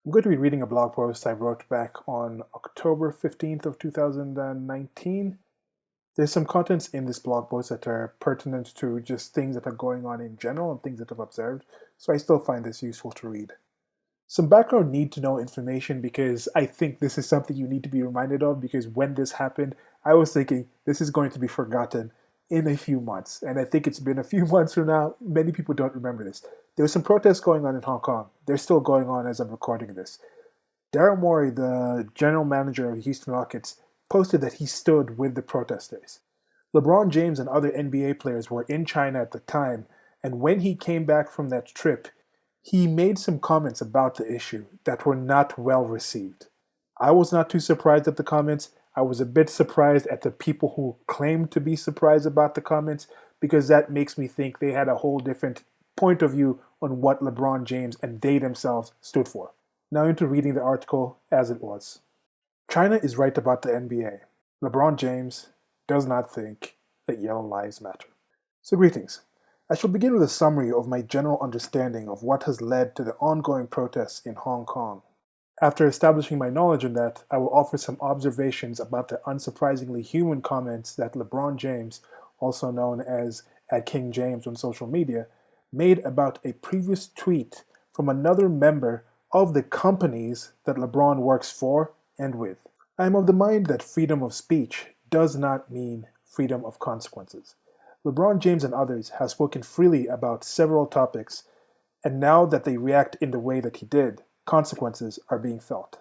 I'm going to be reading a blog post I wrote back on October 15th of 2019. There's some contents in this blog post that are pertinent to just things that are going on in general and things that I've observed, so I still find this useful to read. Some background need to know information because I think this is something you need to be reminded of because when this happened, I was thinking this is going to be forgotten in a few months. And I think it's been a few months from now. Many people don't remember this. There were some protests going on in Hong Kong. They're still going on as I'm recording this. Daryl Morey, the general manager of the Houston Rockets, posted that he stood with the protesters. LeBron James and other NBA players were in China at the time, and when he came back from that trip, he made some comments about the issue that were not well received. I was not too surprised at the comments. I was a bit surprised at the people who claimed to be surprised about the comments because that makes me think they had a whole different point of view on what LeBron James and they themselves stood for. Now into reading the article as it was. China is right about the NBA. LeBron James does not think that yellow lives matter. So greetings. I shall begin with a summary of my general understanding of what has led to the ongoing protests in Hong Kong. After establishing my knowledge on that, I will offer some observations about the unsurprisingly human comments that LeBron James, also known as @King James on social media, made about a previous tweet from another member of the companies that LeBron works for and with. I am of the mind that freedom of speech does not mean freedom of consequences. LeBron James and others have spoken freely about several topics, and now that they react in the way that he did, consequences are being felt.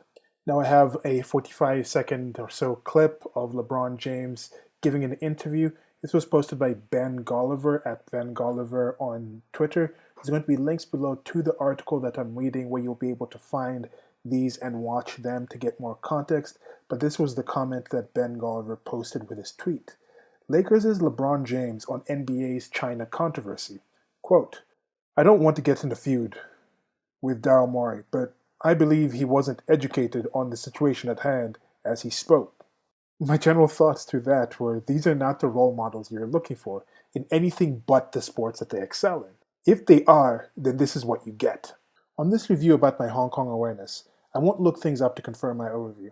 Now I have a 45-second or so clip of LeBron James giving an interview. This was posted by Ben Golliver @BenGolliver on Twitter. There's going to be links below to the article that I'm reading where you'll be able to find these and watch them to get more context. But this was the comment that Ben Golliver posted with his tweet. Lakers' LeBron James on NBA's China controversy. Quote, I don't want to get in a feud with Daryl Morey, but I believe he wasn't educated on the situation at hand as he spoke. My general thoughts to that were these are not the role models you're looking for in anything but the sports that they excel in. If they are, then this is what you get. On this review about my Hong Kong awareness, I won't look things up to confirm my overview.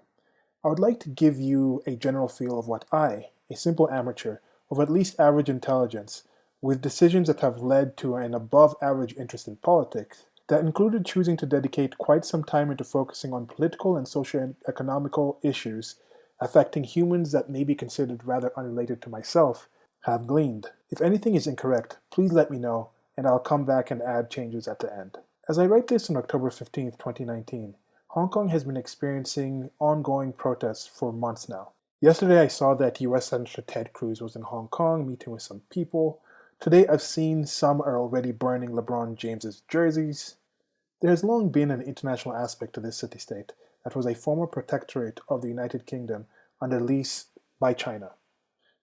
I would like to give you a general feel of what I, a simple amateur of at least average intelligence, with decisions that have led to an above average interest in politics, that included choosing to dedicate quite some time into focusing on political and socio-economical issues affecting humans that may be considered rather unrelated to myself, have gleaned. If anything is incorrect, please let me know, and I'll come back and add changes at the end. As I write this on October 15th, 2019, Hong Kong has been experiencing ongoing protests for months now. Yesterday I saw that US Senator Ted Cruz was in Hong Kong meeting with some people. Today I've seen some are already burning LeBron James's jerseys. There has long been an international aspect to this city-state that was a former protectorate of the United Kingdom under lease by China.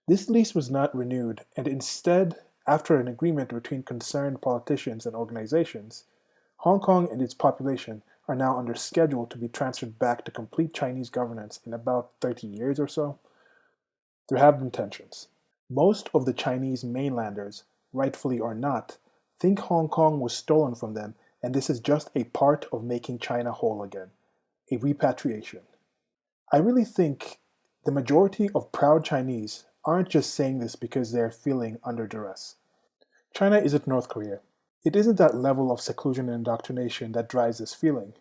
This lease was not renewed, and instead, after an agreement between concerned politicians and organizations, Hong Kong and its population are now under schedule to be transferred back to complete Chinese governance in about 30 years or so. There have been tensions. Most of the Chinese mainlanders, rightfully or not, think Hong Kong was stolen from them, and this is just a part of making China whole again, a repatriation. I really think the majority of proud Chinese aren't just saying this because they're feeling under duress. China isn't North Korea. It isn't that level of seclusion and indoctrination that drives this feeling,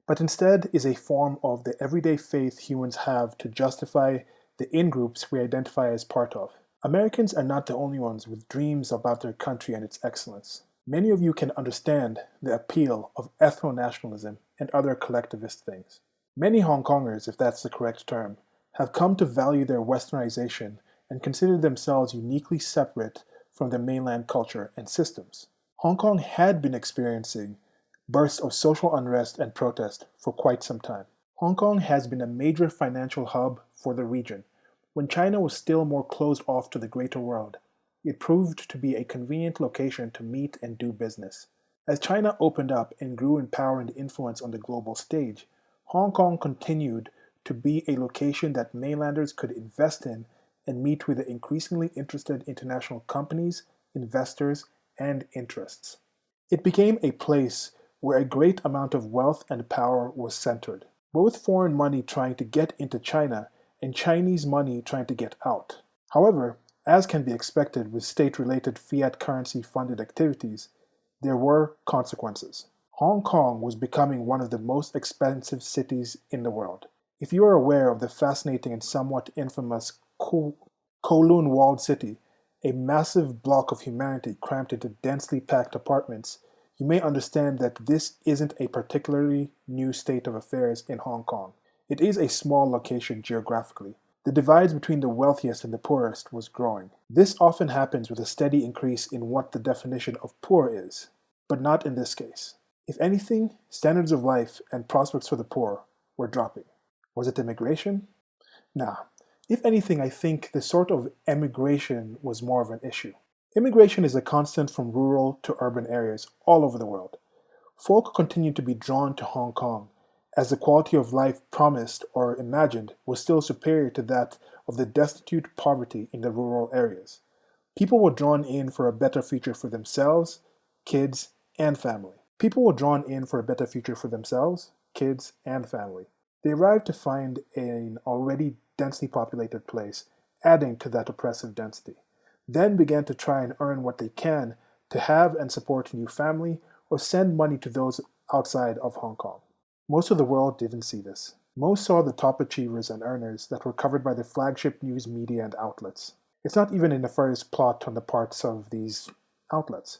but instead is a form of the everyday faith humans have to justify the in-groups we identify as part of. Americans are not the only ones with dreams about their country and its excellence. Many of you can understand the appeal of ethno-nationalism and other collectivist things. Many Hong Kongers, if that's the correct term, have come to value their westernization and consider themselves uniquely separate from their mainland culture and systems. Hong Kong had been experiencing bursts of social unrest and protest for quite some time. Hong Kong has been a major financial hub for the region. When China was still more closed off to the greater world, it proved to be a convenient location to meet and do business. As China opened up and grew in power and influence on the global stage, Hong Kong continued to be a location that mainlanders could invest in and meet with the increasingly interested international companies, investors, and interests. It became a place where a great amount of wealth and power was centered, both foreign money trying to get into China and Chinese money trying to get out. However, as can be expected with state-related fiat currency-funded activities, there were consequences. Hong Kong was becoming one of the most expensive cities in the world. If you are aware of the fascinating and somewhat infamous Kowloon walled city, a massive block of humanity crammed into densely packed apartments, you may understand that this isn't a particularly new state of affairs in Hong Kong. It is a small location geographically. The divides between the wealthiest and the poorest was growing. This often happens with a steady increase in what the definition of poor is, but not in this case. If anything, standards of life and prospects for the poor were dropping. Was it immigration? Nah. If anything, I think the sort of emigration was more of an issue. Immigration is a constant from rural to urban areas all over the world. Folk continued to be drawn to Hong Kong, as the quality of life promised or imagined was still superior to that of the destitute poverty in the rural areas. People were drawn in for a better future for themselves, kids, and family. People were drawn in for a better future for themselves, kids, and family. They arrived to find an already densely populated place, adding to that oppressive density, then began to try and earn what they can to have and support a new family or send money to those outside of Hong Kong. Most of the world didn't see this. Most saw the top achievers and earners that were covered by the flagship news media and outlets. It's not even a nefarious plot on the parts of these outlets.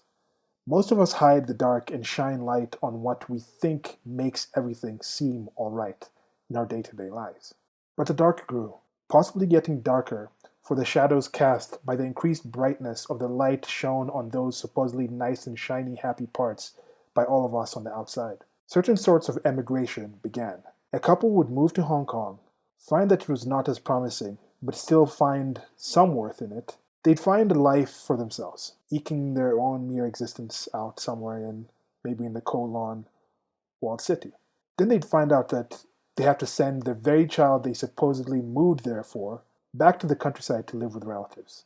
Most of us hide the dark and shine light on what we think makes everything seem alright in our day-to-day lives. But the dark grew, possibly getting darker for the shadows cast by the increased brightness of the light shone on those supposedly nice and shiny happy parts by all of us on the outside. Certain sorts of emigration began. A couple would move to Hong Kong, find that it was not as promising, but still find some worth in it. They'd find a life for themselves, eking their own mere existence out somewhere maybe in the Kowloon walled city. Then they'd find out that they have to send the very child they supposedly moved there for back to the countryside to live with relatives.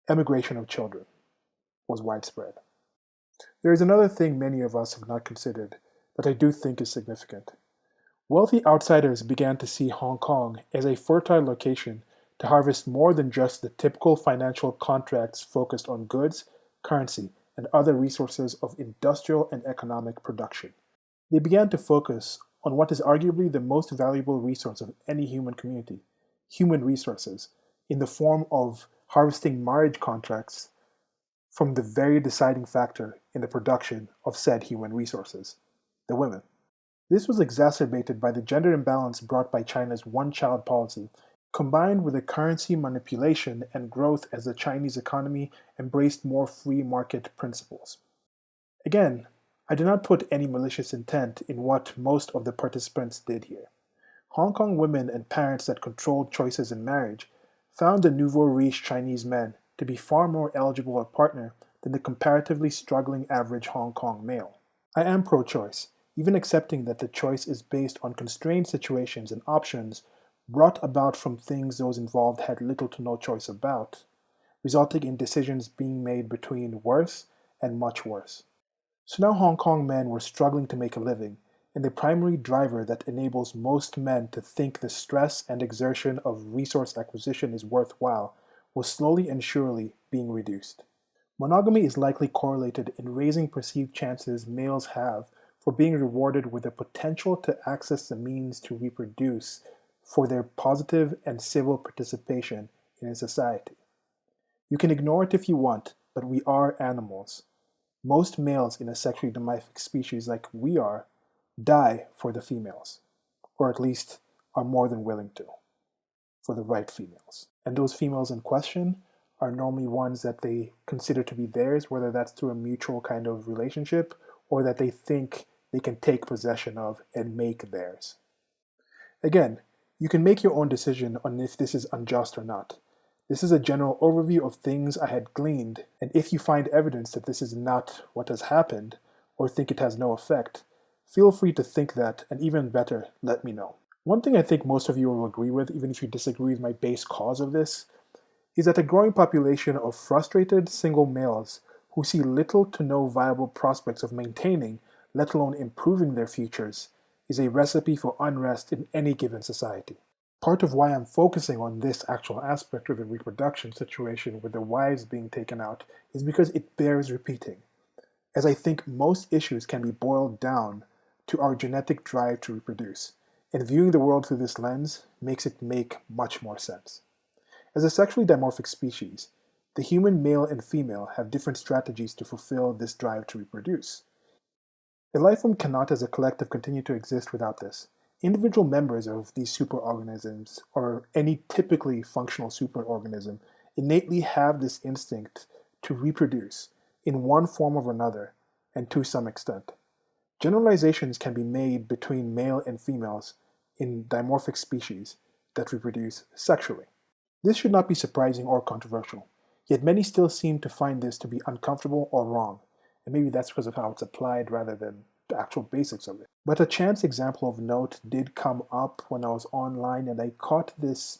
Emigration of children was widespread. There is another thing many of us have not considered that I do think is significant. Wealthy outsiders began to see Hong Kong as a fertile location to harvest more than just the typical financial contracts focused on goods, currency, and other resources of industrial and economic production. They began to focus on what is arguably the most valuable resource of any human community, human resources, in the form of harvesting marriage contracts from the very deciding factor in the production of said human resources, the women. This was exacerbated by the gender imbalance brought by China's one-child policy, combined with the currency manipulation and growth as the Chinese economy embraced more free market principles. Again, I do not put any malicious intent in what most of the participants did here. Hong Kong women and parents that controlled choices in marriage found the nouveau riche Chinese men to be far more eligible a partner than the comparatively struggling average Hong Kong male. I am pro-choice, even accepting that the choice is based on constrained situations and options brought about from things those involved had little to no choice about, resulting in decisions being made between worse and much worse. So now Hong Kong men were struggling to make a living, and the primary driver that enables most men to think the stress and exertion of resource acquisition is worthwhile was slowly and surely being reduced. Monogamy is likely correlated in raising perceived chances males have for being rewarded with the potential to access the means to reproduce for their positive and civil participation in a society. You can ignore it if you want, but we are animals. Most males in a sexually dimorphic species like we are die for the females, or at least are more than willing to, for the right females. And those females in question are normally ones that they consider to be theirs, whether that's through a mutual kind of relationship or that they think they can take possession of and make theirs. Again, you can make your own decision on if this is unjust or not. This is a general overview of things I had gleaned, and if you find evidence that this is not what has happened, or think it has no effect, feel free to think that, and even better, let me know. One thing I think most of you will agree with, even if you disagree with my base cause of this, is that a growing population of frustrated single males who see little to no viable prospects of maintaining, let alone improving their futures, is a recipe for unrest in any given society. Part of why I'm focusing on this actual aspect of the reproduction situation with the wives being taken out is because it bears repeating, as I think most issues can be boiled down to our genetic drive to reproduce, and viewing the world through this lens makes it make much more sense. As a sexually dimorphic species, the human male and female have different strategies to fulfill this drive to reproduce. A life form cannot as a collective continue to exist without this. Individual members of these superorganisms, or any typically functional superorganism, innately have this instinct to reproduce in one form or another, and to some extent. Generalizations can be made between male and females in dimorphic species that reproduce sexually. This should not be surprising or controversial, yet many still seem to find this to be uncomfortable or wrong, and maybe that's because of how it's applied rather than the actual basics of it. But a chance example of note did come up when I was online, and I caught this.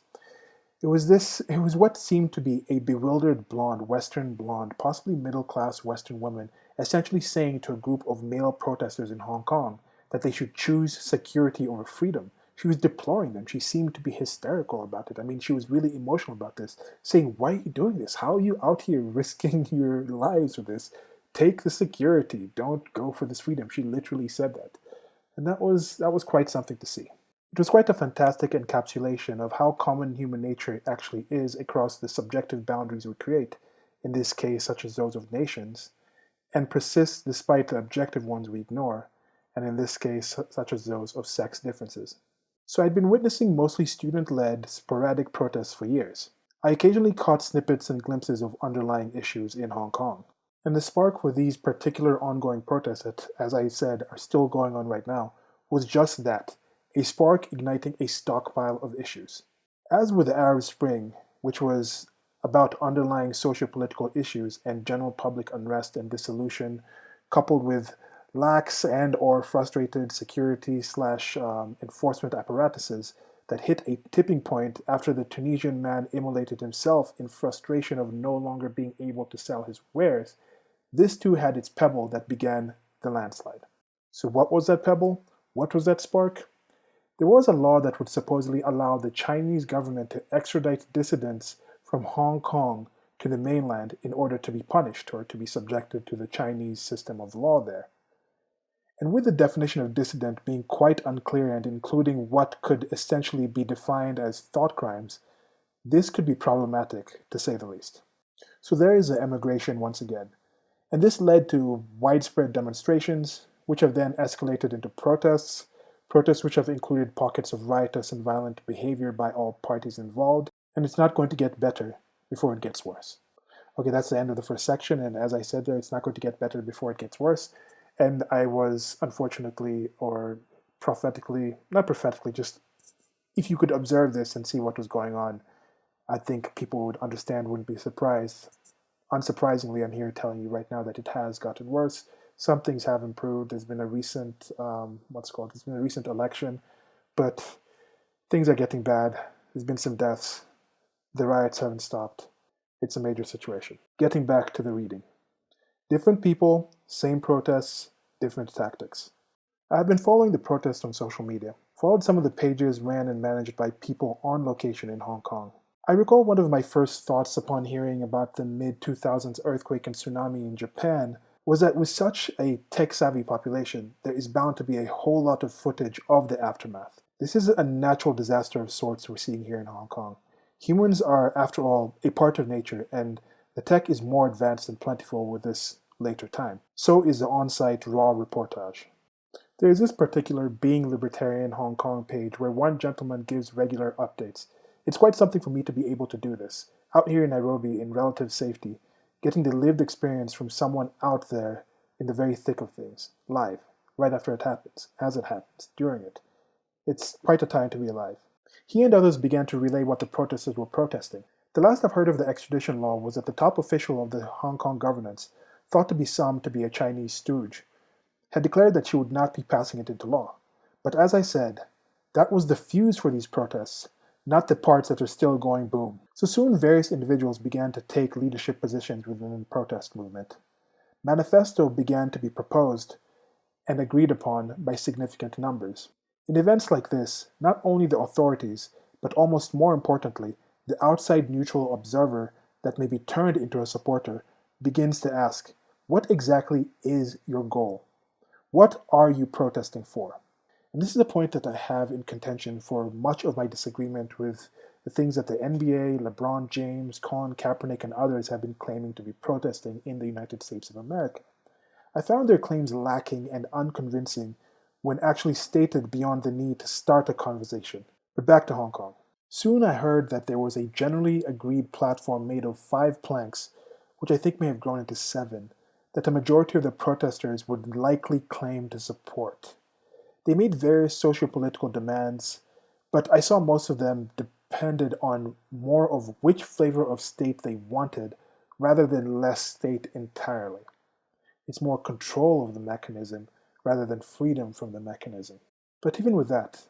It was what seemed to be a bewildered blonde, Western blonde, possibly middle-class Western woman, essentially saying to a group of male protesters in Hong Kong that they should choose security over freedom. She was deploring them. She seemed to be hysterical about it. I mean, she was really emotional about this, saying, "Why are you doing this? How are you out here risking your lives for this? Take the security. Don't go for this freedom." She literally said that. And that was quite something to see. It was quite a fantastic encapsulation of how common human nature actually is across the subjective boundaries we create, in this case such as those of nations, and persists despite the objective ones we ignore, and in this case such as those of sex differences. So I'd been witnessing mostly student-led, sporadic protests for years. I occasionally caught snippets and glimpses of underlying issues in Hong Kong. And the spark for these particular ongoing protests that, as I said, are still going on right now, was just that, a spark igniting a stockpile of issues. As with the Arab Spring, which was about underlying socio-political issues and general public unrest and dissolution, coupled with lax and or frustrated security/enforcement apparatuses that hit a tipping point after the Tunisian man immolated himself in frustration of no longer being able to sell his wares, this too had its pebble that began the landslide. So what was that pebble? What was that spark? There was a law that would supposedly allow the Chinese government to extradite dissidents from Hong Kong to the mainland in order to be punished or to be subjected to the Chinese system of law there. And with the definition of dissident being quite unclear and including what could essentially be defined as thought crimes, this could be problematic, to say the least. So there is the emigration once again. And this led to widespread demonstrations, which have then escalated into protests which have included pockets of riotous and violent behavior by all parties involved, and it's not going to get better before it gets worse. Okay, that's the end of the first section, and as I said there, it's not going to get better before it gets worse. And I was, unfortunately, or not prophetically, just if you could observe this and see what was going on, I think people would understand, wouldn't be surprised. Unsurprisingly, I'm here telling you right now that it has gotten worse. Some things have improved. There's been a recent, there's been a recent election, but things are getting bad. There's been some deaths. The riots haven't stopped. It's a major situation. Getting back to the reading. Different people, same protests, different tactics. I've been following the protests on social media. Followed some of the pages ran and managed by people on location in Hong Kong. I recall one of my first thoughts upon hearing about the mid-2000s earthquake and tsunami in Japan was that with such a tech-savvy population, there is bound to be a whole lot of footage of the aftermath. This is a natural disaster of sorts we're seeing here in Hong Kong. Humans are, after all, a part of nature, and the tech is more advanced and plentiful with this later time. So is the on-site raw reportage. There is this particular Being Libertarian Hong Kong page where one gentleman gives regular updates. It's quite something for me to be able to do this, out here in Nairobi in relative safety, getting the lived experience from someone out there in the very thick of things, live, right after it happens, as it happens, during it. It's quite a time to be alive. He and others began to relay what the protesters were protesting. The last I've heard of the extradition law was that the top official of the Hong Kong governance, thought to be a Chinese stooge, had declared that she would not be passing it into law. But as I said, that was the fuse for these protests, not the parts that are still going boom. So soon various individuals began to take leadership positions within the protest movement. Manifesto began to be proposed, and agreed upon by significant numbers. In events like this, not only the authorities, but almost more importantly, the outside neutral observer that may be turned into a supporter begins to ask, what exactly is your goal? What are you protesting for? And this is a point that I have in contention for much of my disagreement with the things that the NBA, LeBron James, Colin Kaepernick, and others have been claiming to be protesting in the United States of America. I found their claims lacking and unconvincing when actually stated beyond the need to start a conversation. But back to Hong Kong. Soon I heard that there was a generally agreed platform made of 5 planks, which I think may have grown into 7, that a majority of the protesters would likely claim to support. They made various socio-political demands, but I saw most of them depended on more of which flavor of state they wanted rather than less state entirely. It's more control of the mechanism rather than freedom from the mechanism. But even with that,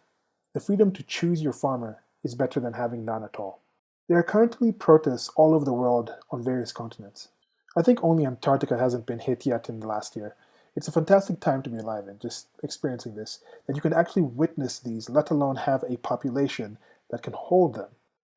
the freedom to choose your farmer is better than having none at all. There are currently protests all over the world on various continents. I think only Antarctica hasn't been hit yet in the last year. It's a fantastic time to be alive in, just experiencing this, that you can actually witness these, let alone have a population that can hold them.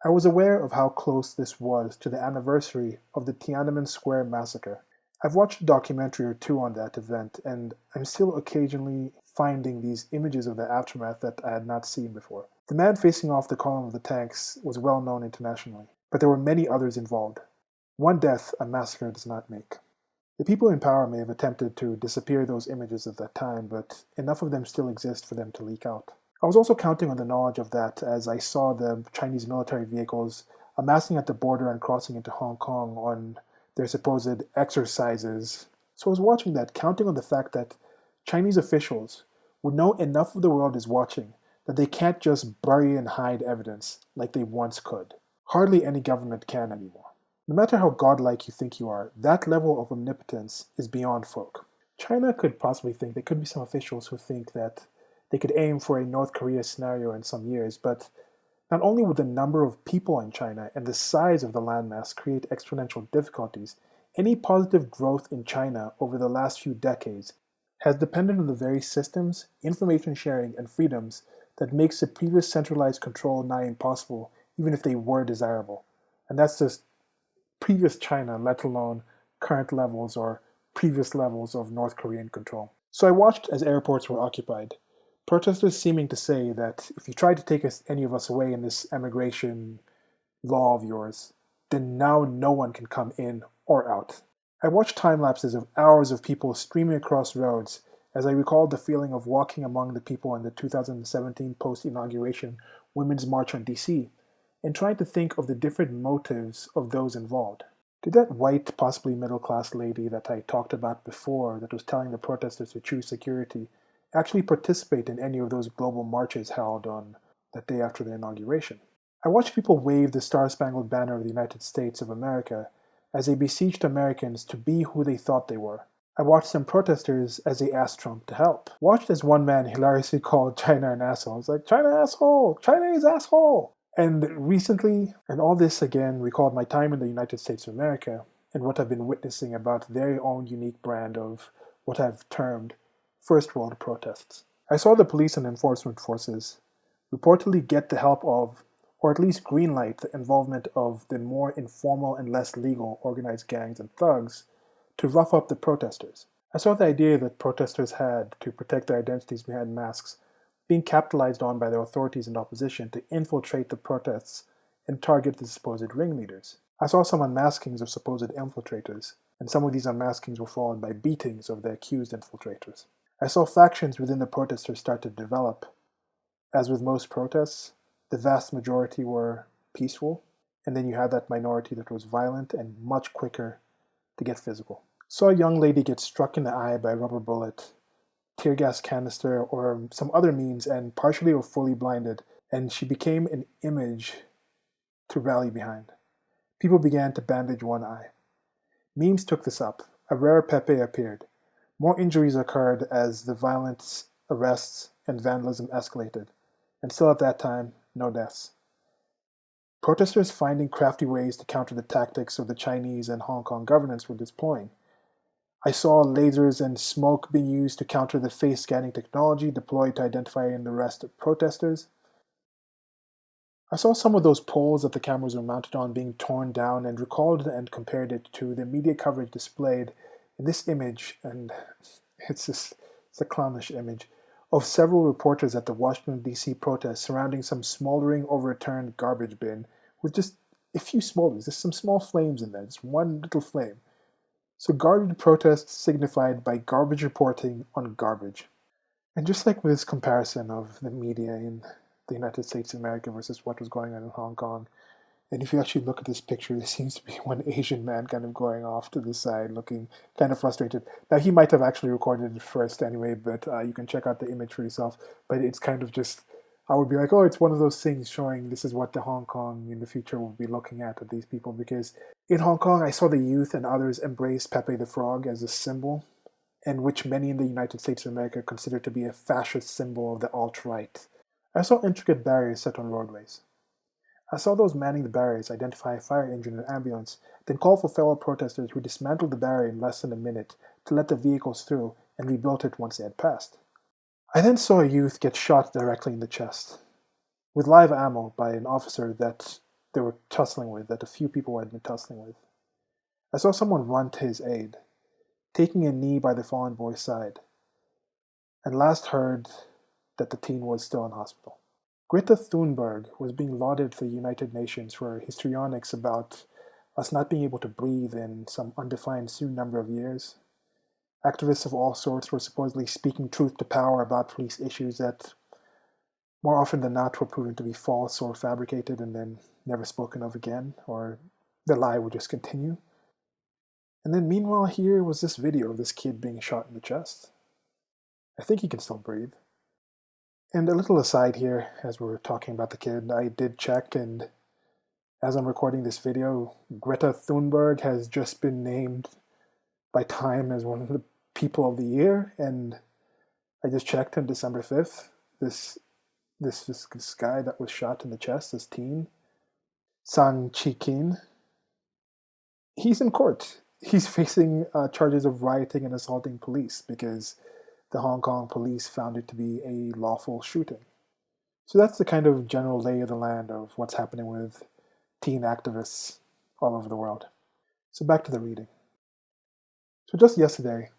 I was aware of how close this was to the anniversary of the Tiananmen Square massacre. I've watched a documentary or two on that event, and I'm still occasionally finding these images of the aftermath that I had not seen before. The man facing off the column of the tanks was well known internationally, but there were many others involved. One death a massacre does not make. The people in power may have attempted to disappear those images at that time, but enough of them still exist for them to leak out. I was also counting on the knowledge of that as I saw the Chinese military vehicles amassing at the border and crossing into Hong Kong on their supposed exercises. So I was watching that, counting on the fact that Chinese officials would know enough of the world is watching that they can't just bury and hide evidence like they once could. Hardly any government can anymore. No matter how godlike you think you are, that level of omnipotence is beyond folk. China could possibly think, there could be some officials who think that they could aim for a North Korea scenario in some years, but not only would the number of people in China and the size of the landmass create exponential difficulties, any positive growth in China over the last few decades has depended on the very systems, information sharing, and freedoms that makes the previous centralized control nigh impossible, even if they were desirable. And that's just previous China, let alone current levels or previous levels of North Korean control. So I watched as airports were occupied, protesters seeming to say that if you try to take any of us away in this emigration law of yours, then now no one can come in or out. I watched time lapses of hours of people streaming across roads as I recalled the feeling of walking among the people in the 2017 post-inauguration Women's March on DC, and trying to think of the different motives of those involved. Did that white, possibly middle-class lady that I talked about before that was telling the protesters to choose security actually participate in any of those global marches held on that day after the inauguration? I watched people wave the Star-Spangled Banner of the United States of America as they besieged Americans to be who they thought they were. I watched some protesters as they asked Trump to help. Watched as one man hilariously called China an asshole. It's like, China asshole! China is asshole! And recently, and all this again recalled my time in the United States of America and what I've been witnessing about their own unique brand of what I've termed first world protests. I saw the police and enforcement forces reportedly get the help of, or at least greenlight the involvement of the more informal and less legal organized gangs and thugs to rough up the protesters. I saw the idea that protesters had to protect their identities behind masks being capitalized on by the authorities and opposition to infiltrate the protests and target the supposed ringleaders. I saw some unmaskings of supposed infiltrators, and some of these unmaskings were followed by beatings of the accused infiltrators. I saw factions within the protesters start to develop. As with most protests, the vast majority were peaceful, and then you had that minority that was violent and much quicker to get physical. Saw a young lady get struck in the eye by a rubber bullet, tear gas canister, or some other means, and partially or fully blinded, and she became an image to rally behind. People began to bandage one eye. Memes took this up. A rare Pepe appeared. More injuries occurred as the violence, arrests, and vandalism escalated, and still at that time, no deaths. Protesters finding crafty ways to counter the tactics of the Chinese and Hong Kong governments were deploying. I saw lasers and smoke being used to counter the face scanning technology deployed to identify and arrest protesters. I saw some of those poles that the cameras were mounted on being torn down and recalled and compared it to the media coverage displayed in this image, and it's a clownish image, of several reporters at the Washington, D.C. protest surrounding some smoldering, overturned garbage bin with just a few smolderings. There's some small flames in there, just one little flame. So garbage protests signified by garbage reporting on garbage. And just like with this comparison of the media in the United States of America versus what was going on in Hong Kong, and if you actually look at this picture, there seems to be one Asian man kind of going off to the side, looking kind of frustrated. Now, he might have actually recorded it first anyway, but you can check out the image for yourself. But it's kind of just, I would be like, oh, it's one of those things showing this is what the Hong Kong in the future will be looking at these people. Because in Hong Kong, I saw the youth and others embrace Pepe the Frog as a symbol, and which many in the United States of America consider to be a fascist symbol of the alt-right. I saw intricate barriers set on roadways. I saw those manning the barriers identify a fire engine and ambulance, then call for fellow protesters who dismantled the barrier in less than a minute to let the vehicles through and rebuilt it once they had passed. I then saw a youth get shot directly in the chest, with live ammo by an officer that they were tussling with, that a few people had been tussling with. I saw someone run to his aid, taking a knee by the fallen boy's side, and last heard that the teen was still in hospital. Greta Thunberg was being lauded for the United Nations for her histrionics about us not being able to breathe in some undefined soon number of years. Activists of all sorts were supposedly speaking truth to power about police issues that, more often than not, were proven to be false or fabricated and then never spoken of again, or the lie would just continue. And then meanwhile, here was this video of this kid being shot in the chest. I think he can still breathe. And a little aside here, as we're talking about the kid, I did check, and as I'm recording this video, Greta Thunberg has just been named by Time as one of the people of the year, and I just checked on December 5th, this guy that was shot in the chest, this teen, San Chi-kin, he's in court. He's facing charges of rioting and assaulting police because the Hong Kong police found it to be a lawful shooting. So that's the kind of general lay of the land of what's happening with teen activists all over the world. So back to the reading. So just yesterday,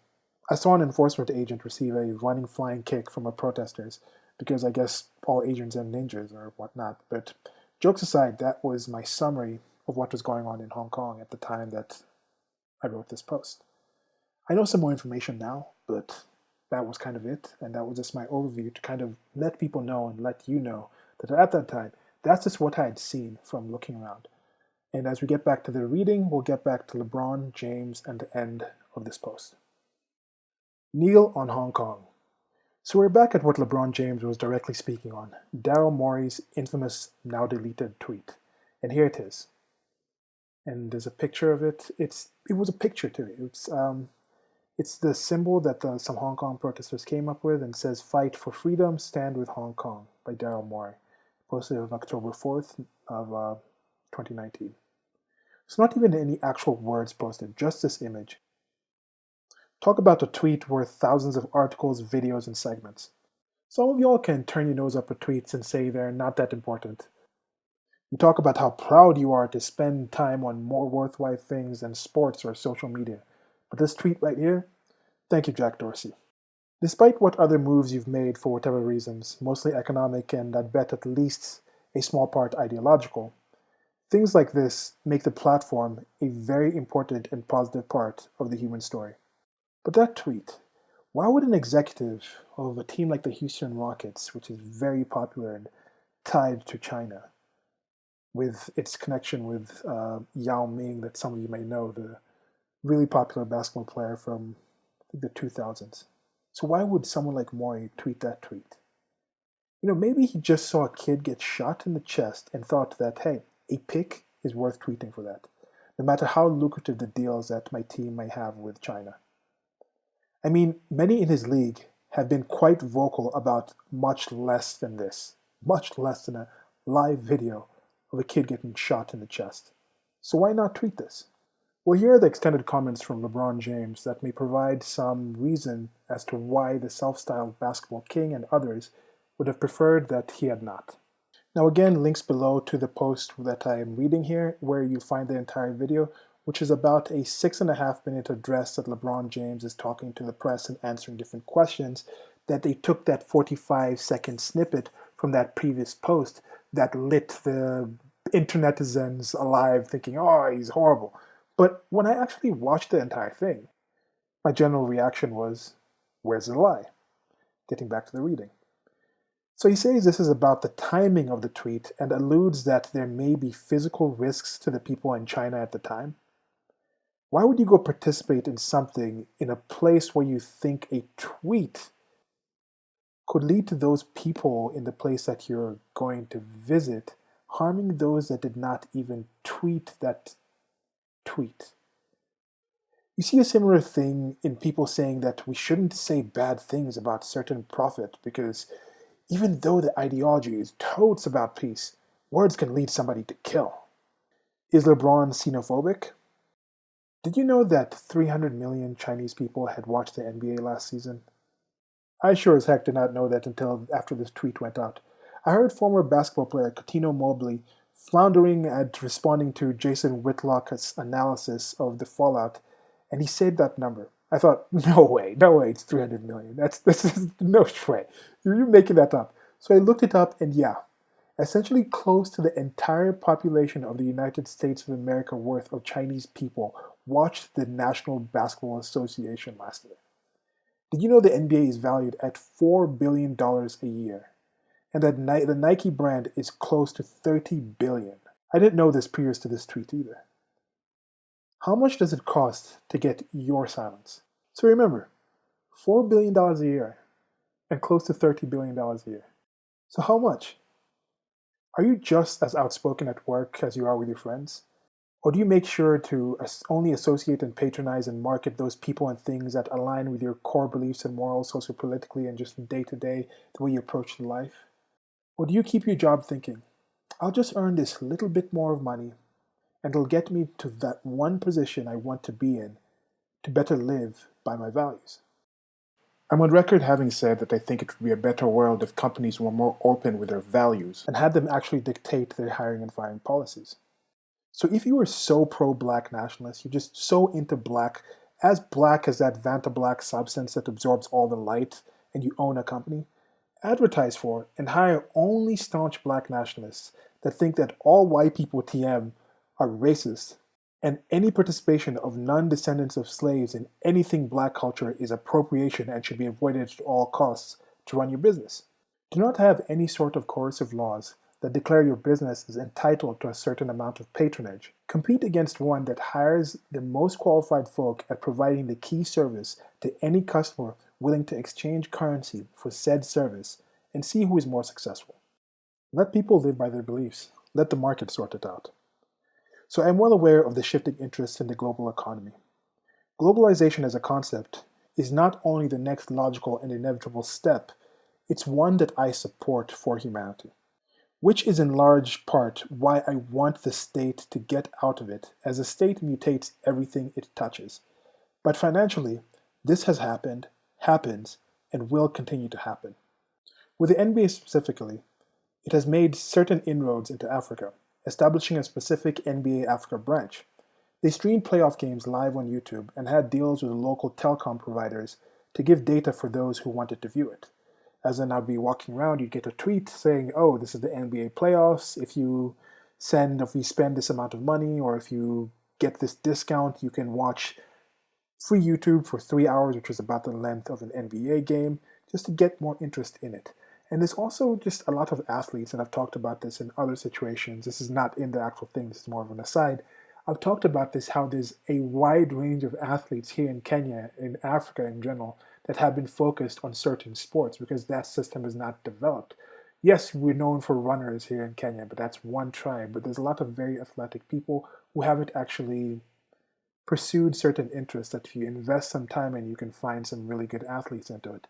I saw an enforcement agent receive a running flying kick from a protesters because I guess all Asians are ninjas or whatnot. But jokes aside, that was my summary of what was going on in Hong Kong at the time that I wrote this post. I know some more information now, but that was kind of it, and that was just my overview to kind of let people know and let you know that at that time, that's just what I had seen from looking around. And as we get back to the reading, we'll get back to LeBron James and the end of this post. Kneel on Hong Kong. So we're back at what LeBron James was directly speaking on, Daryl Morey's infamous, now deleted tweet. And here it is. And there's a picture of it. It was a picture too. It's the symbol that some Hong Kong protesters came up with and says, "Fight for freedom, stand with Hong Kong," by Daryl Morey, posted on October 4th of 2019. So not even any actual words posted, just this image. Talk about a tweet worth thousands of articles, videos, and segments. Some of y'all can turn your nose up at tweets and say they're not that important. You talk about how proud you are to spend time on more worthwhile things than sports or social media. But this tweet right here, thank you, Jack Dorsey. Despite what other moves you've made for whatever reasons, mostly economic and I'd bet at least a small part ideological, things like this make the platform a very important and positive part of the human story. But that tweet, why would an executive of a team like the Houston Rockets, which is very popular and tied to China, with its connection with Yao Ming, that some of you may know, the really popular basketball player from the 2000s. So why would someone like Morey tweet that tweet? Maybe he just saw a kid get shot in the chest and thought that, hey, a pic is worth tweeting for that, no matter how lucrative the deals that my team may have with China. I mean, many in his league have been quite vocal about much less than this, much less than a live video of a kid getting shot in the chest. So why not tweet this? Well, here are the extended comments from LeBron James that may provide some reason as to why the self-styled basketball king and others would have preferred that he had not. Now again, links below to the post that I am reading here, where you find the entire video, which is about a 6.5 minute address that LeBron James is talking to the press and answering different questions, that they took that 45-second snippet from that previous post that lit the internetizens alive thinking, oh, he's horrible. But when I actually watched the entire thing, my general reaction was, where's the lie? Getting back to the reading. So he says this is about the timing of the tweet and alludes that there may be physical risks to the people in China at the time. Why would you go participate in something in a place where you think a tweet could lead to those people in the place that you're going to visit harming those that did not even tweet that tweet? You see a similar thing in people saying that we shouldn't say bad things about certain prophet because even though the ideology is totes about peace, words can lead somebody to kill. Is LeBron xenophobic? Did you know that 300 million Chinese people had watched the NBA last season? I sure as heck did not know that until after this tweet went out. I heard former basketball player Coutinho Mobley floundering at responding to Jason Whitlock's analysis of the fallout, and he said that number. I thought, no way, it's 300 million. This is no way. You're making that up. So I looked it up, and yeah, essentially close to the entire population of the United States of America worth of Chinese people watched the National Basketball Association last year. Did you know the NBA is valued at $4 billion a year? And that the Nike brand is close to $30 billion. I didn't know this previous to this tweet either. How much does it cost to get your silence? So remember, $4 billion a year and close to $30 billion a year. So how much? Are you just as outspoken at work as you are with your friends? Or do you make sure to only associate and patronize and market those people and things that align with your core beliefs and morals sociopolitically and just day to day, the way you approach life? Or do you keep your job thinking, I'll just earn this little bit more of money and it'll get me to that one position I want to be in to better live by my values? I'm on record having said that I think it would be a better world if companies were more open with their values and had them actually dictate their hiring and firing policies. So if you were so pro-black nationalist, you're just so into black as that Vanta Black substance that absorbs all the light, and you own a company, advertise for and hire only staunch black nationalists that think that all white people TM are racist, and any participation of non-descendants of slaves in anything black culture is appropriation and should be avoided at all costs to run your business. Do not have any sort of coercive laws that declare your business is entitled to a certain amount of patronage. Compete against one that hires the most qualified folk at providing the key service to any customer willing to exchange currency for said service, and see who is more successful. Let people live by their beliefs. Let the market sort it out. So I'm well aware of the shifting interests in the global economy. Globalization as a concept is not only the next logical and inevitable step, it's one that I support for humanity. Which is in large part why I want the state to get out of it, as the state mutates everything it touches. But financially, this has happened, happens, and will continue to happen. With the NBA specifically, it has made certain inroads into Africa, establishing a specific NBA Africa branch. They streamed playoff games live on YouTube and had deals with local telecom providers to give data for those who wanted to view it. As in, I'd be walking around, you'd get a tweet saying, oh, this is the NBA playoffs. If you spend this amount of money, or if you get this discount, you can watch free YouTube for 3 hours, which is about the length of an NBA game, just to get more interest in it. And there's also just a lot of athletes, and I've talked about this in other situations. This is not in the actual thing, this is more of an aside. I've talked about this, how there's a wide range of athletes here in Kenya, in Africa in general, that have been focused on certain sports because that system is not developed. Yes, we're known for runners here in Kenya, but that's one tribe. But there's a lot of very athletic people who haven't actually pursued certain interests that if you invest some time in, you can find some really good athletes into it.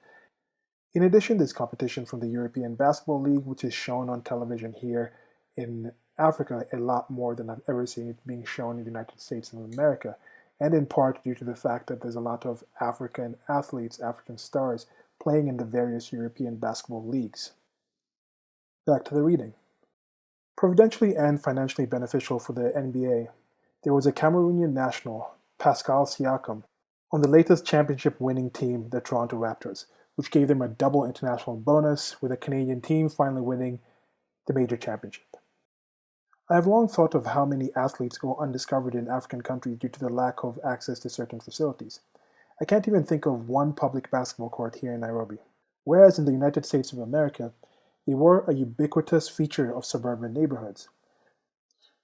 In addition, there's competition from the European Basketball League, which is shown on television here in Africa a lot more than I've ever seen it being shown in the United States of America, and in part due to the fact that there's a lot of African athletes, African stars, playing in the various European basketball leagues. Back to the reading. Providentially and financially beneficial for the NBA, there was a Cameroonian national, Pascal Siakam, on the latest championship winning team, the Toronto Raptors, which gave them a double international bonus, with a Canadian team finally winning the major championship. I have long thought of how many athletes go undiscovered in African countries due to the lack of access to certain facilities. I can't even think of one public basketball court here in Nairobi. Whereas in the United States of America, they were a ubiquitous feature of suburban neighborhoods.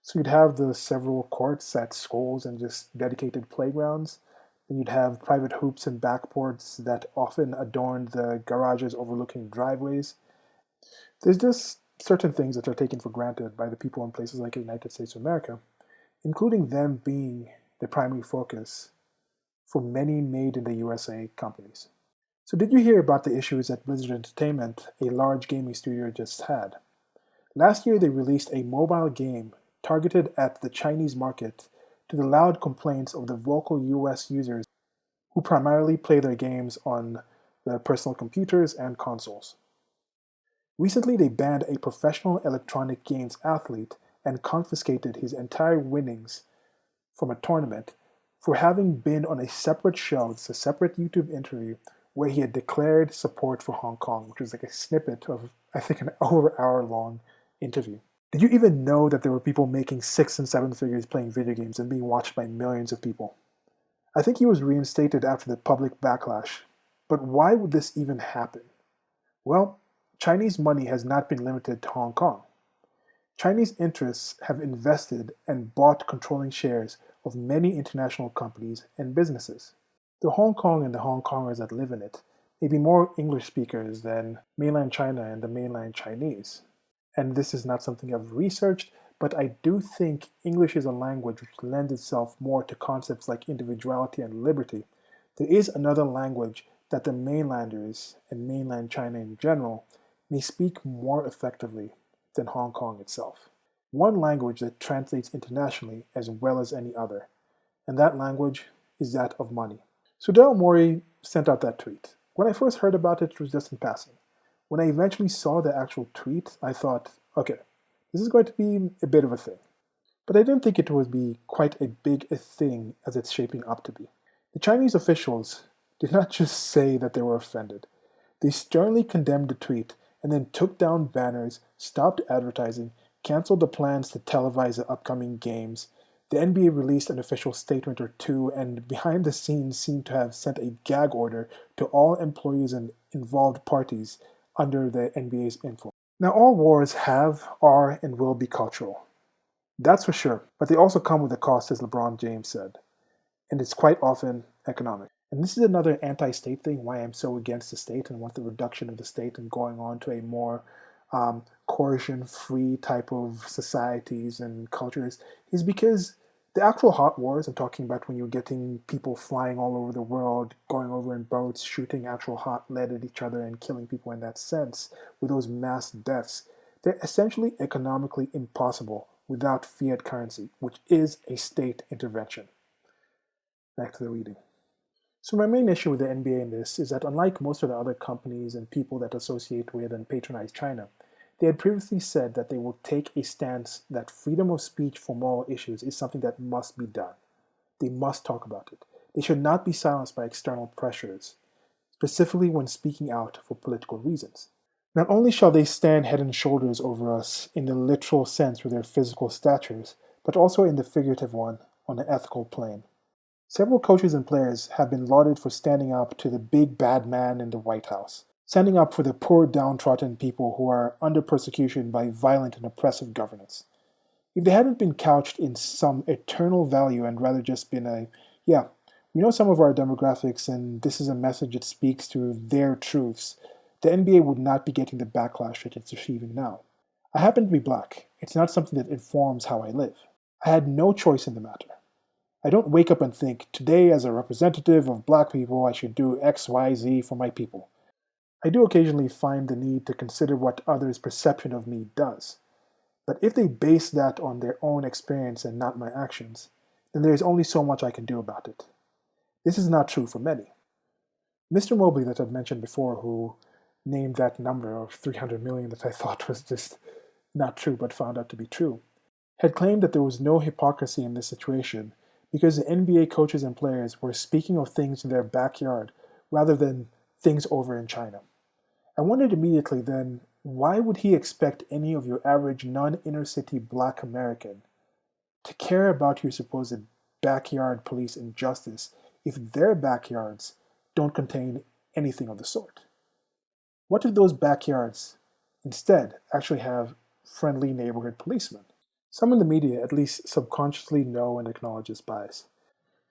So you'd have the several courts at schools and just dedicated playgrounds. Then you'd have private hoops and backboards that often adorned the garages overlooking driveways. There's just certain things that are taken for granted by the people in places like the United States of America, including them being the primary focus for many made in the USA companies. So did you hear about the issues that Blizzard Entertainment, a large gaming studio, just had? Last year they released a mobile game targeted at the Chinese market to the loud complaints of the vocal US users who primarily play their games on their personal computers and consoles. Recently, they banned a professional electronic games athlete and confiscated his entire winnings from a tournament for having been on a separate show, it's a separate YouTube interview, where he had declared support for Hong Kong, which was like a snippet of, I think, an over-hour long interview. Did you even know that there were people making 6 and 7 figures playing video games and being watched by millions of people? I think he was reinstated after the public backlash. But why would this even happen? Well, Chinese money has not been limited to Hong Kong. Chinese interests have invested and bought controlling shares of many international companies and businesses. The Hong Kong and the Hong Kongers that live in it may be more English speakers than mainland China and the mainland Chinese. And this is not something I've researched, but I do think English is a language which lends itself more to concepts like individuality and liberty. There is another language that the mainlanders and mainland China in general may speak more effectively than Hong Kong itself. One language that translates internationally as well as any other, and that language is that of money. So Daryl Morey sent out that tweet. When I first heard about it, it was just in passing. When I eventually saw the actual tweet, I thought, okay, this is going to be a bit of a thing. But I didn't think it would be quite a big a thing as it's shaping up to be. The Chinese officials did not just say that they were offended. They sternly condemned the tweet and then took down banners, stopped advertising, canceled the plans to televise the upcoming games. The NBA released an official statement or two, and behind the scenes seemed to have sent a gag order to all employees and involved parties under the NBA's influence. Now, all wars have, are, and will be cultural. That's for sure, but they also come with a cost, as LeBron James said, and it's quite often economic. And this is another anti-state thing, why I'm so against the state and want the reduction of the state and going on to a more coercion-free type of societies and cultures, is because the actual hot wars I'm talking about, when you're getting people flying all over the world, going over in boats, shooting actual hot lead at each other and killing people in that sense, with those mass deaths, they're essentially economically impossible without fiat currency, which is a state intervention. Back to the reading. So my main issue with the NBA in this is that, unlike most of the other companies and people that associate with and patronize China, they had previously said that they will take a stance that freedom of speech for moral issues is something that must be done. They must talk about it. They should not be silenced by external pressures, specifically when speaking out for political reasons. Not only shall they stand head and shoulders over us in the literal sense with their physical statures, but also in the figurative one on an ethical plane. Several coaches and players have been lauded for standing up to the big bad man in the White House, standing up for the poor downtrodden people who are under persecution by violent and oppressive governance. If they hadn't been couched in some eternal value and rather just been yeah, we know some of our demographics and this is a message that speaks to their truths, the NBA would not be getting the backlash that it's receiving now. I happen to be black. It's not something that informs how I live. I had no choice in the matter. I don't wake up and think, today as a representative of black people, I should do X, Y, Z for my people. I do occasionally find the need to consider what others' perception of me does. But if they base that on their own experience and not my actions, then there is only so much I can do about it. This is not true for many. Mr. Mobley, that I've mentioned before, who named that number of 300 million that I thought was just not true but found out to be true, had claimed that there was no hypocrisy in this situation because the NBA coaches and players were speaking of things in their backyard rather than things over in China. I wondered immediately then, why would he expect any of your average non-inner city black American to care about your supposed backyard police injustice if their backyards don't contain anything of the sort? What if those backyards instead actually have friendly neighborhood policemen? Some in the media at least subconsciously know and acknowledge this bias.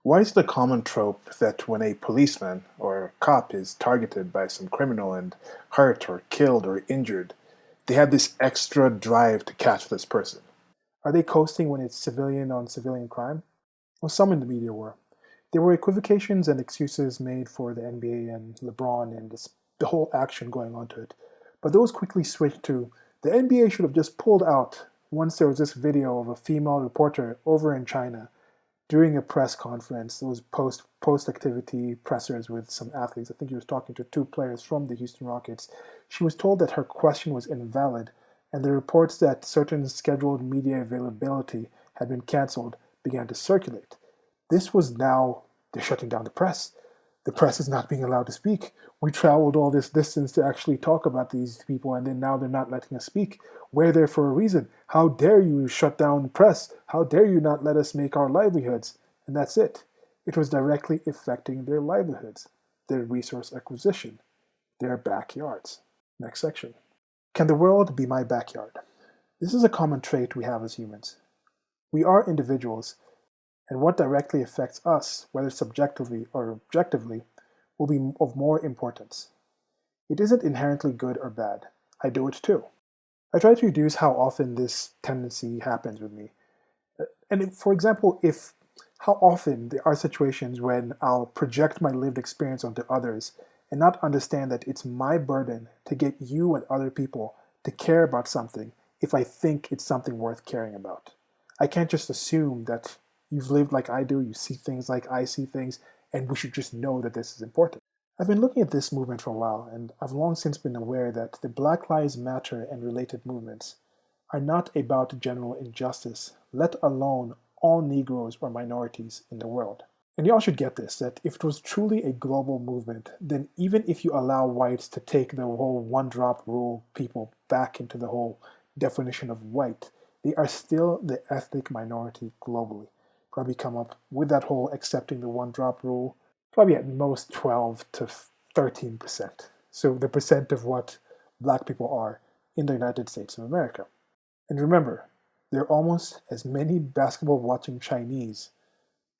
Why is it a common trope that when a policeman or cop is targeted by some criminal and hurt or killed or injured, they have this extra drive to catch this person? Are they coasting when it's civilian on civilian crime? Well, some in the media were. There were equivocations and excuses made for the NBA and LeBron and the whole action going on to it. But those quickly switched to, the NBA should have just pulled out once there was this video of a female reporter over in China during a press conference. Those post-activity pressers with some athletes. I think he was talking to two players from the Houston Rockets. She was told that her question was invalid, and the reports that certain scheduled media availability had been canceled began to circulate. This was now, they're shutting down the press. The press is not being allowed to speak. We traveled all this distance to actually talk about these people, and then now they're not letting us speak. We're there for a reason. How dare you shut down the press? How dare you not let us make our livelihoods? And that's it. It was directly affecting their livelihoods, their resource acquisition, their backyards. Next section. Can the world be my backyard? This is a common trait we have as humans. We are individuals, and what directly affects us, whether subjectively or objectively, will be of more importance. It isn't inherently good or bad. I do it too. I try to reduce how often this tendency happens with me. For example, how often there are situations when I'll project my lived experience onto others and not understand that it's my burden to get you and other people to care about something if I think it's something worth caring about. I can't just assume that you've lived like I do, you see things like I see things, and we should just know that this is important. I've been looking at this movement for a while, and I've long since been aware that the Black Lives Matter and related movements are not about general injustice, let alone all Negroes or minorities in the world. And y'all should get this, that if it was truly a global movement, then even if you allow whites to take the whole one-drop rule people back into the whole definition of white, they are still the ethnic minority globally. Probably come up with that whole accepting the one-drop rule, probably at most 12 to 13%. So the percent of what black people are in the United States of America. And remember, there are almost as many basketball-watching Chinese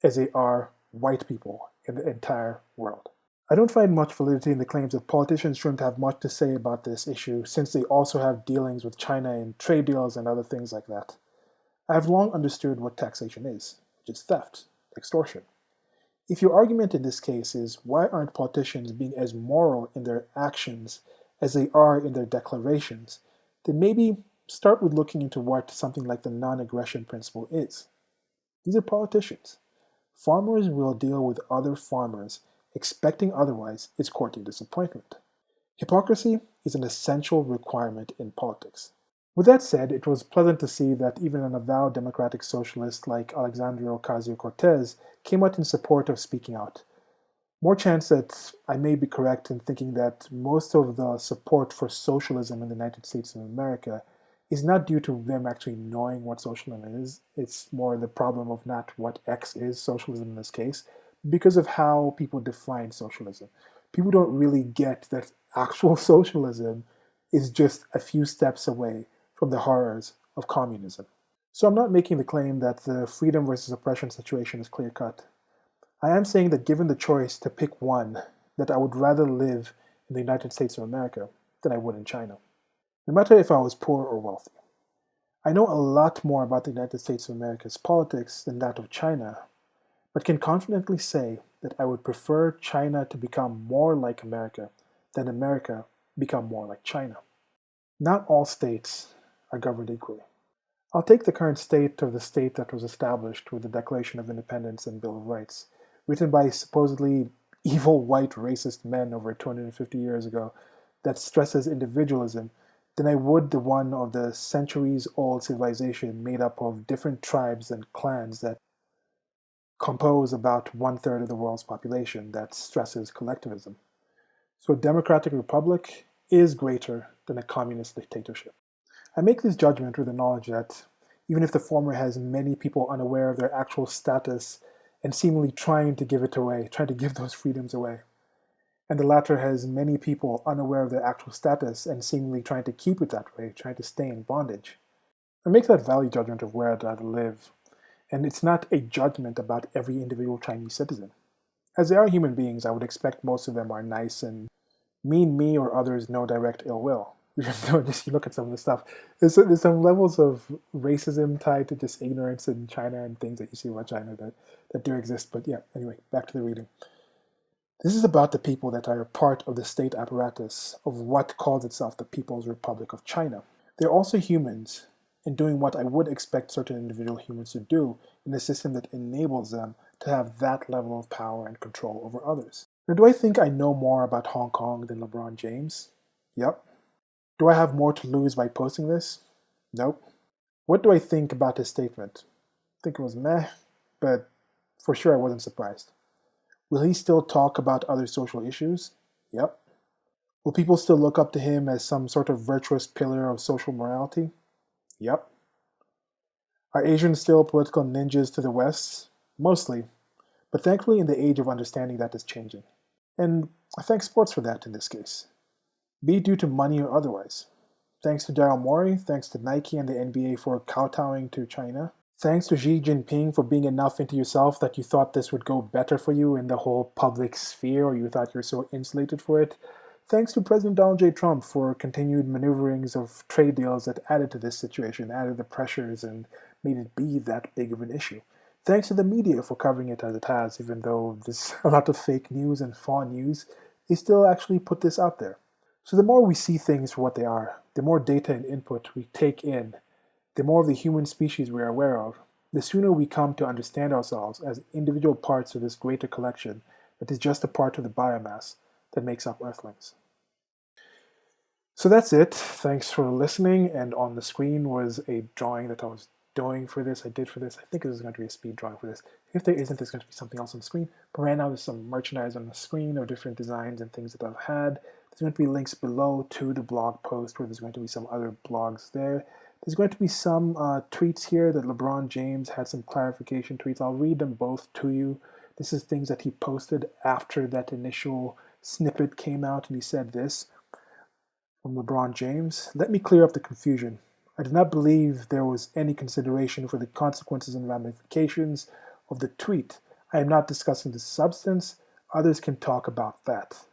as they are white people in the entire world. I don't find much validity in the claims that politicians shouldn't have much to say about this issue since they also have dealings with China in trade deals and other things like that. I have long understood what taxation is, which is theft, extortion. If your argument in this case is why aren't politicians being as moral in their actions as they are in their declarations, then maybe start with looking into what something like the non-aggression principle is. These are politicians. Farmers will deal with other farmers. Expecting otherwise is courting disappointment. Hypocrisy is an essential requirement in politics. With that said, it was pleasant to see that even an avowed democratic socialist like Alexandria Ocasio-Cortez came out in support of speaking out. More chance that I may be correct in thinking that most of the support for socialism in the United States of America is not due to them actually knowing what socialism is. It's more the problem of not what X is, socialism in this case, because of how people define socialism. People don't really get that actual socialism is just a few steps away from the horrors of communism. So I'm not making the claim that the freedom versus oppression situation is clear-cut. I am saying that given the choice to pick one, that I would rather live in the United States of America than I would in China, no matter if I was poor or wealthy. I know a lot more about the United States of America's politics than that of China, but can confidently say that I would prefer China to become more like America than America become more like China. Not all states are governed equally. I'll take the current state of the state that was established with the Declaration of Independence and Bill of Rights, written by supposedly evil white racist men over 250 years ago, that stresses individualism, than I would the one of the centuries old civilization made up of different tribes and clans that compose about one third of the world's population that stresses collectivism. So a democratic republic is greater than a communist dictatorship. I make this judgment with the knowledge that even if the former has many people unaware of their actual status and seemingly trying to give it away, trying to give those freedoms away, and the latter has many people unaware of their actual status and seemingly trying to keep it that way, trying to stay in bondage. I make that value judgment of where I'd rather live, and it's not a judgment about every individual Chinese citizen. As they are human beings, I would expect most of them are nice and mean me or others no direct ill will. Even though just you look at some of the stuff, there's some levels of racism tied to just ignorance in China and things that you see about China that do exist. But yeah, anyway, back to the reading. This is about the people that are part of the state apparatus of what calls itself the People's Republic of China. They're also humans in doing what I would expect certain individual humans to do in a system that enables them to have that level of power and control over others. Now, do I think I know more about Hong Kong than LeBron James? Yep. Do I have more to lose by posting this? Nope. What do I think about his statement? I think it was meh, but for sure I wasn't surprised. Will he still talk about other social issues? Yep. Will people still look up to him as some sort of virtuous pillar of social morality? Yep. Are Asians still political ninjas to the West? Mostly, but thankfully in the age of understanding that is changing. And I thank sports for that in this case, be it due to money or otherwise. Thanks to Daryl Morey, thanks to Nike and the NBA for kowtowing to China. Thanks to Xi Jinping for being enough into yourself that you thought this would go better for you in the whole public sphere, or you thought you were so insulated for it. Thanks to President Donald J. Trump for continued maneuverings of trade deals that added to this situation, added the pressures, and made it be that big of an issue. Thanks to the media for covering it as it has, even though there's a lot of fake news and faux news, they still actually put this out there. So the more we see things for what they are, the more data and input we take in, the more of the human species we are aware of, the sooner we come to understand ourselves as individual parts of this greater collection that is just a part of the biomass that makes up Earthlings. So that's it. Thanks for listening. And on the screen was a drawing that I was doing for this. I did for this. I think this is going to be a speed drawing for this. If there isn't, there's going to be something else on the screen. But right now there's some merchandise on the screen of different designs and things that I've had. There's going to be links below to the blog post where there's going to be some other blogs there. There's going to be some tweets here that LeBron James had some clarification tweets. I'll read them both to you. This is things that he posted after that initial snippet came out, and he said this from LeBron James. Let me clear up the confusion. I do not believe there was any consideration for the consequences and ramifications of the tweet. I am not discussing the substance. Others can talk about that.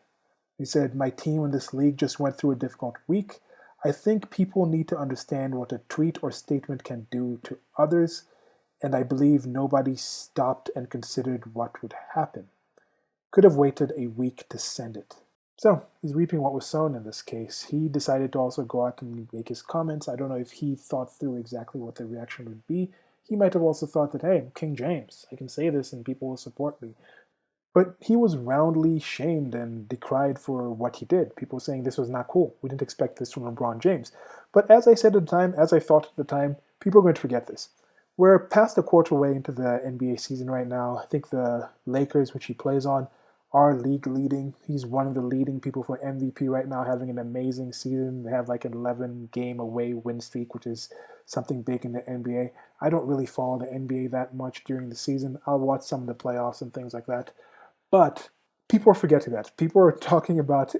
He said, my team in this league just went through a difficult week. I think people need to understand what a tweet or statement can do to others, and I believe nobody stopped and considered what would happen. Could have waited a week to send it. So, he's reaping what was sown in this case. He decided to also go out and make his comments. I don't know if he thought through exactly what the reaction would be. He might have also thought that, hey, I'm King James. I can say this and people will support me. But he was roundly shamed and decried for what he did. People saying this was not cool. We didn't expect this from LeBron James. But as I said at the time, as I thought at the time, people are going to forget this. We're past a quarter way into the NBA season right now. I think the Lakers, which he plays on, are league leading. He's one of the leading people for MVP right now, having an amazing season. They have like an 11-game away win streak, which is something big in the NBA. I don't really follow the NBA that much during the season. I'll watch some of the playoffs and things like that. But people are forgetting that. People are talking about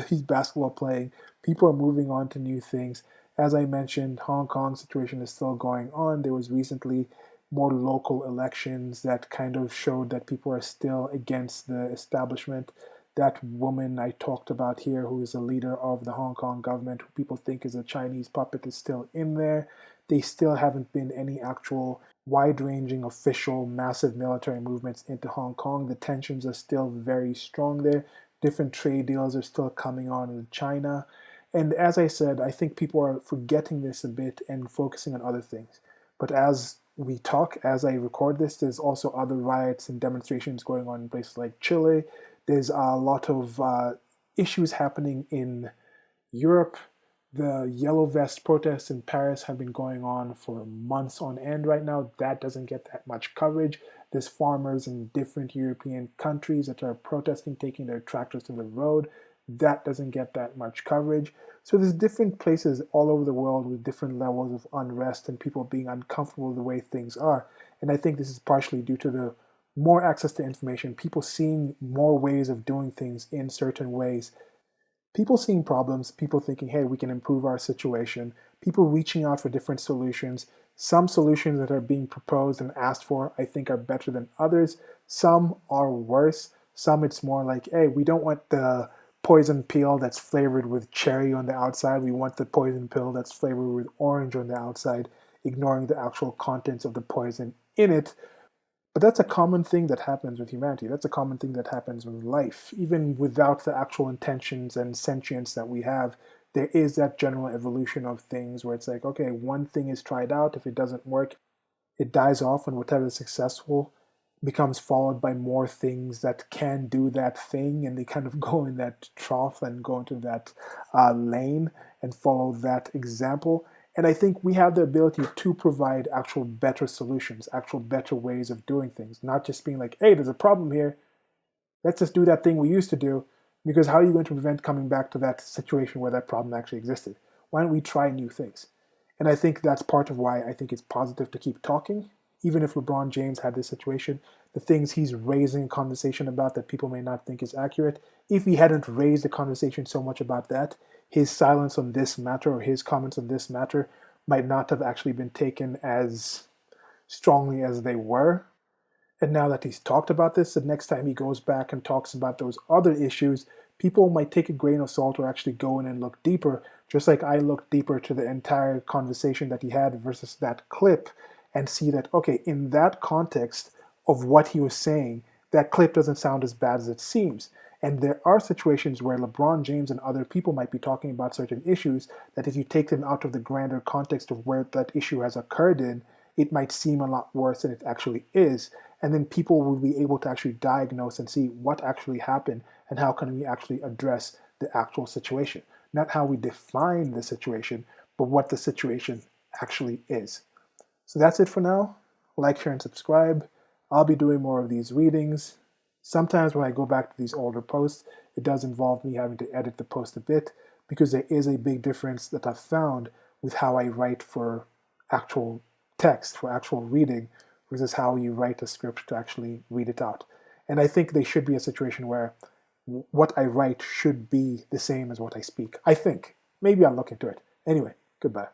these basketball playing. People are moving on to new things. As I mentioned, Hong Kong situation is still going on. There was recently more local elections that kind of showed that people are still against the establishment. That woman I talked about here, who is a leader of the Hong Kong government, who people think is a Chinese puppet, is still in there. They still haven't been any actual wide-ranging, official, massive military movements into Hong Kong. The tensions are still very strong there. Different trade deals are still coming on with China. And as I said, I think people are forgetting this a bit and focusing on other things. But as we talk, as I record this, there's also other riots and demonstrations going on in places like Chile. There's a lot of issues happening in Europe. The Yellow Vest protests in Paris have been going on for months on end right now. That doesn't get that much coverage. There's farmers in different European countries that are protesting, taking their tractors to the road. That doesn't get that much coverage. So there's different places all over the world with different levels of unrest and people being uncomfortable with the way things are. And I think this is partially due to the more access to information, people seeing more ways of doing things in certain ways, people seeing problems, people thinking, hey, we can improve our situation, people reaching out for different solutions. Some solutions that are being proposed and asked for, I think, are better than others. Some are worse. Some it's more like, hey, we don't want the poison pill that's flavored with cherry on the outside. We want the poison pill that's flavored with orange on the outside, ignoring the actual contents of the poison in it. But that's a common thing that happens with humanity. That's a common thing that happens with life. Even without the actual intentions and sentience that we have, there is that general evolution of things where it's like, okay, one thing is tried out. If it doesn't work, it dies off, and whatever is successful becomes followed by more things that can do that thing, and they kind of go in that trough and go into that lane and follow that example. And I think we have the ability to provide actual better solutions, actual better ways of doing things, not just being like, hey, there's a problem here. Let's just do that thing we used to do. Because how are you going to prevent coming back to that situation where that problem actually existed? Why don't we try new things? And I think that's part of why I think it's positive to keep talking. Even if LeBron James had this situation, the things he's raising a conversation about that people may not think is accurate, if he hadn't raised the conversation so much about that, his silence on this matter or his comments on this matter might not have actually been taken as strongly as they were. And now that he's talked about this, the next time he goes back and talks about those other issues, people might take a grain of salt or actually go in and look deeper, just like I looked deeper to the entire conversation that he had versus that clip and see that, okay, in that context of what he was saying, that clip doesn't sound as bad as it seems. And there are situations where LeBron James and other people might be talking about certain issues that if you take them out of the grander context of where that issue has occurred in, it might seem a lot worse than it actually is. And then people will be able to actually diagnose and see what actually happened and how can we actually address the actual situation. Not how we define the situation, but what the situation actually is. So that's it for now. Like, share, and subscribe. I'll be doing more of these readings. Sometimes when I go back to these older posts, it does involve me having to edit the post a bit because there is a big difference that I've found with how I write for actual text, for actual reading, versus how you write a script to actually read it out. And I think there should be a situation where what I write should be the same as what I speak. I think. Maybe I'll look into it. Anyway, goodbye.